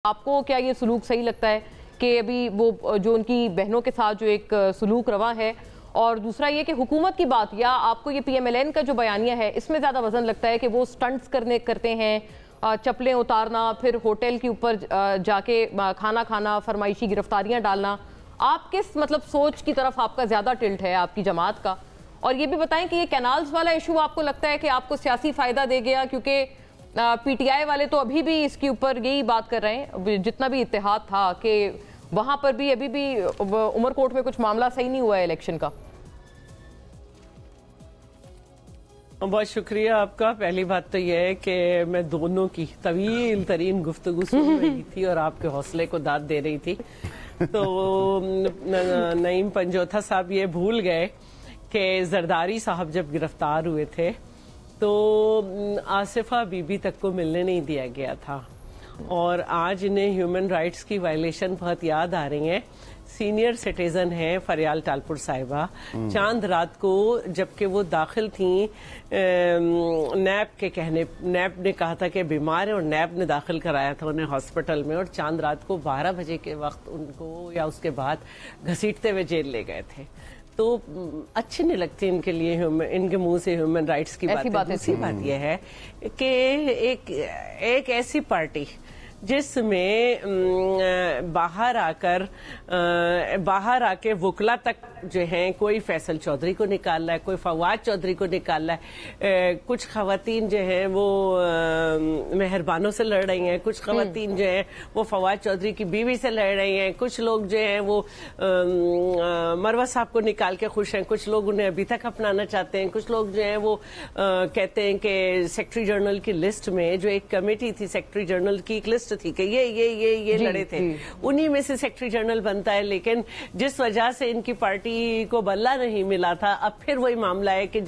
آپ کو کیا یہ سلوک صحیح لگتا ہے کہ ابھی وہ جو ان کی بہنوں کے ساتھ جو ایک سلوک رواں ہے، اور دوسرا یہ کہ حکومت کی بات یا آپ کو یہ پی ایم ایل این کا جو بیانیہ ہے اس میں زیادہ وزن لگتا ہے کہ وہ سٹنٹس کرتے ہیں، چپلیں اتارنا، پھر ہوٹل کے اوپر جا کے کھانا کھانا، فرمائشی گرفتاریاں ڈالنا؟ آپ کس سوچ کی طرف آپ کا زیادہ ٹلٹ ہے آپ کی جماعت کا؟ اور یہ بھی بتائیں کہ یہ کینالز والا ایشو آپ کو لگتا ہے کہ آپ کو سیاسی فائدہ دے گیا؟ کیونکہ پی ٹی آئی والے تو ابھی بھی اس کے اوپر یہی بات کر رہے ہیں، جتنا بھی اتحاد تھا، کہ وہاں پر بھی ابھی بھی عمر کوٹ میں کچھ معاملہ صحیح نہیں ہوا ہے الیکشن کا۔ بہت شکریہ آپ کا۔ پہلی بات تو یہ ہے کہ میں دونوں کی طویل ترین گفتگو سن رہی تھی اور آپ کے حوصلے کو داد دے رہی تھی، تو نعیم پنجوتھا صاحب یہ بھول گئے کہ زرداری صاحب جب گرفتار ہوئے تھے تو آصفہ بی بی تک کو ملنے نہیں دیا گیا تھا، اور آج انہیں ہیومن رائٹس کی وائلیشن بہت یاد آ رہی ہیں۔ سینئر سٹیزن ہیں فریال ٹالپور صاحبہ، چاند رات کو جبکہ وہ داخل تھیں نیب کے کہنے، نیب نے کہا تھا کہ بیمار ہیں اور نیب نے داخل کرایا تھا انہیں ہاسپٹل میں، اور چاند رات کو 12 بجے کے وقت ان کو یا اس کے بعد گھسیٹتے ہوئے جیل لے گئے تھے۔ تو اچھی نہیں لگتی ان کے لیے ان کے منہ سے ہیومن رائٹس کی بات۔ دوسری بات یہ ہے کہ ایک ایسی پارٹی جس میں باہر آ کے وکلا تک جو ہیں، کوئی فیصل چودھری کو نکال رہا ہے، کوئی فواد چودھری کو نکال رہا ہے، کچھ خواتین جو ہیں وہ مہربانوں سے لڑ رہی ہیں، کچھ خواتین جو ہیں وہ فواد چودھری کی بیوی سے لڑ رہی ہیں، کچھ لوگ جو ہیں وہ مروہ صاحب کو نکال کے خوش ہیں، کچھ لوگ انہیں ابھی تک اپنانا چاہتے ہیں، کچھ لوگ جو ہیں وہ کہتے ہیں کہ سیکرٹری جنرل کی لسٹ میں جو ایک کمیٹی تھی، سیکرٹری جنرل کی ایک لسٹ تھی کہ یہ لڑے تھے، انہی میں سے سیکرٹری جنرل بنتا ہے، لیکن جس وجہ سے ان کی پارٹی کو بلہ نہیں ملا تھا، اب پھر وہی معاملہ ہے کہ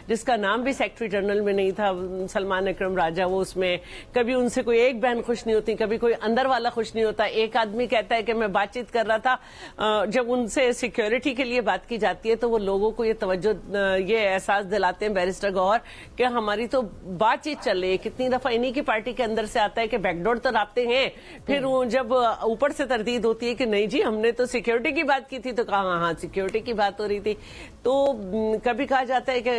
جس کا نام بھی سیکرٹری جنرل میں نہیں تھا، سلمان اکرم راجہ، وہ اس میں کبھی ان سے کوئی ایک بہن خوش نہیں ہوتی، کبھی کوئی اندر والا خوش نہیں ہوتا۔ ایک آدمی کہتا ہے کہ میں بات چیت کر رہا تھا، جب ان سے سیکیورٹی کے لیے بات کی جاتی ہے تو وہ لوگوں کو یہ توجہ، یہ احساس دلاتے ہیں بیرسٹر گوہر کہ ہماری تو بات چیت چل رہی ہے۔ کتنی دفعہ انہی کی پارٹی کے اندر سے آتا ہے کہ بیک ڈور تو رابطے ہیں، پھر جب اوپر سے تردید ہوتی ہے کہ نہیں جی ہم نے تو سیکیورٹی کی بات کی تھی، تو کہا ہاں سیکیورٹی کی بات ہو رہی تھی۔ تو کبھی کہا جاتا ہے کہ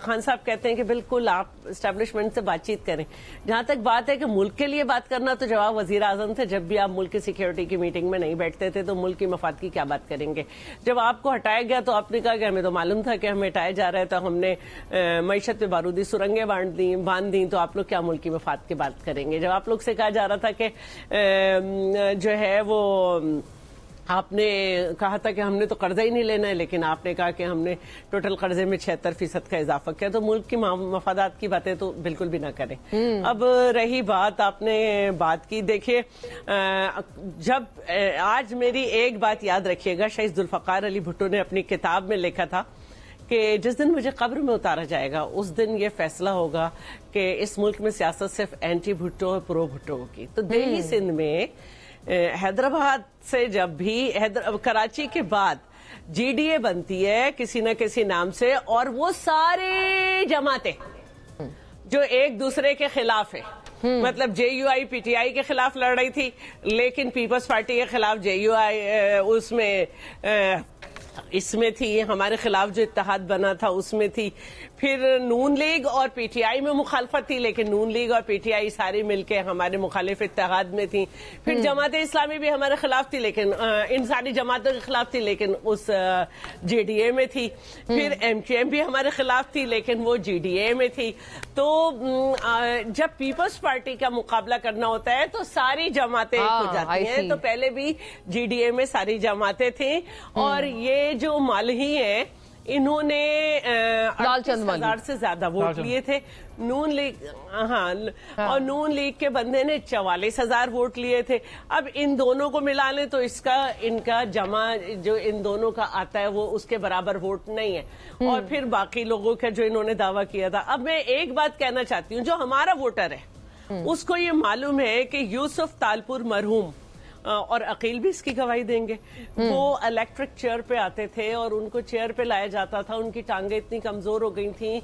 خان صاحب کہتے ہیں کہ بالکل آپ اسٹیبلشمنٹ سے بات چیت کریں۔ جہاں تک بات ہے کہ ملک کے لیے بات کرنا، تو جواب وزیر اعظم سے، جب بھی آپ ملک کی سیکیورٹی کی میٹنگ میں نہیں بیٹھتے تھے تو ملک کی مفاد کی کیا بات کریں گے؟ جب آپ کو ہٹایا گیا تو آپ نے کہا کہ ہمیں تو معلوم تھا کہ ہمیں ہٹایا جا رہا ہے، تو ہم نے معیشت پہ بارودی سرنگیں باندھ دیں، تو آپ لوگ کیا ملک کی مفاد کی بات کریں گے؟ جب آپ لوگ سے کہا جا رہا تھا کہ جو ہے وہ آپ نے کہا تھا کہ ہم نے تو قرضہ ہی نہیں لینا ہے، لیکن آپ نے کہا کہ ہم نے ٹوٹل قرضے میں 76% کا اضافہ کیا، تو ملک کی مفادات کی باتیں تو بالکل بھی نہ کریں۔ اب رہی بات، آپ نے بات کی، دیکھیے جب آج میری ایک بات یاد رکھیے گا، شہید ذوالفقار علی بھٹو نے اپنی کتاب میں لکھا تھا کہ جس دن مجھے قبر میں اتارا جائے گا اس دن یہ فیصلہ ہوگا کہ اس ملک میں سیاست صرف اینٹی بھٹو اور پرو بھٹو کی۔ تو دہلی سندھ میں حیدرآباد سے جب بھی کراچی کے بعد جی ڈی اے بنتی ہے کسی نہ کسی نام سے، اور وہ سارے جماعتیں جو ایک دوسرے کے خلاف ہیں، مطلب جے you I P T I کے خلاف لڑ رہی تھی، لیکن پیپلز پارٹی کے خلاف جے یو آئی اس میں تھی، ہمارے خلاف جو اتحاد بنا تھا اس میں تھی، پھر نون لیگ اور پی ٹی آئی میں مخالفت تھی، لیکن نون لیگ اور پی ٹی آئی ساری مل کے ہمارے مخالف اتحاد میں تھی، پھر جماعت اسلامی بھی ہمارے خلاف تھی، لیکن ان ساری جماعتوں کے خلاف تھی لیکن اس جے ڈی اے میں تھی، پھر ایم کیو ایم بھی ہمارے خلاف تھی لیکن وہ جی ڈی اے میں تھی۔ تو جب پیپلز پارٹی کا مقابلہ کرنا ہوتا ہے تو ساری جماعتیں ہو جاتی ہیں، تو پہلے بھی جی ڈی اے میں ساری جماعتیں تھیں، اور یہ جو مالہی ہیں انہوں نے 38,000 سے زیادہ ووٹ لیے تھے، نون لیگ اور نون لیگ کے بندے نے 44,000 ووٹ لیے تھے۔ اب ان دونوں کو ملا لیں تو ان کا جمع جو ان دونوں کا آتا ہے وہ اس کے برابر ووٹ نہیں ہے، اور پھر باقی لوگوں کا جو انہوں نے دعویٰ کیا تھا۔ اب میں ایک بات کہنا چاہتی ہوں، جو ہمارا ووٹر ہے اس کو یہ معلوم ہے کہ یوسف تالپور مرحوم، اور عقیل بھی اس کی گواہی دیں گے، وہ الیکٹرک چیئر پہ آتے تھے اور ان کو چیئر پہ لایا جاتا تھا، ان کی ٹانگیں اتنی کمزور ہو گئی تھیں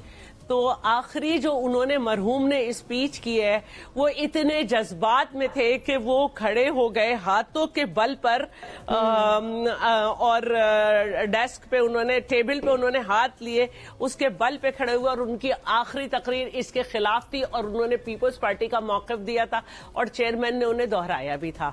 تو آخری جو انہوں نے مرحوم نے اسپیچ کی ہے وہ اتنے جذبات میں تھے کہ وہ کھڑے ہو گئے ہاتھوں کے بل پر اور ڈیسک پہ انہوں نے ٹیبل پہ انہوں نے ہاتھ لیے اس کے بل پہ کھڑے ہوئے اور ان کی آخری تقریر اس کے خلاف تھی اور انہوں نے پیپلز پارٹی کا موقف دیا تھا اور چیئرمین نے انہیں دہرایا بھی تھا.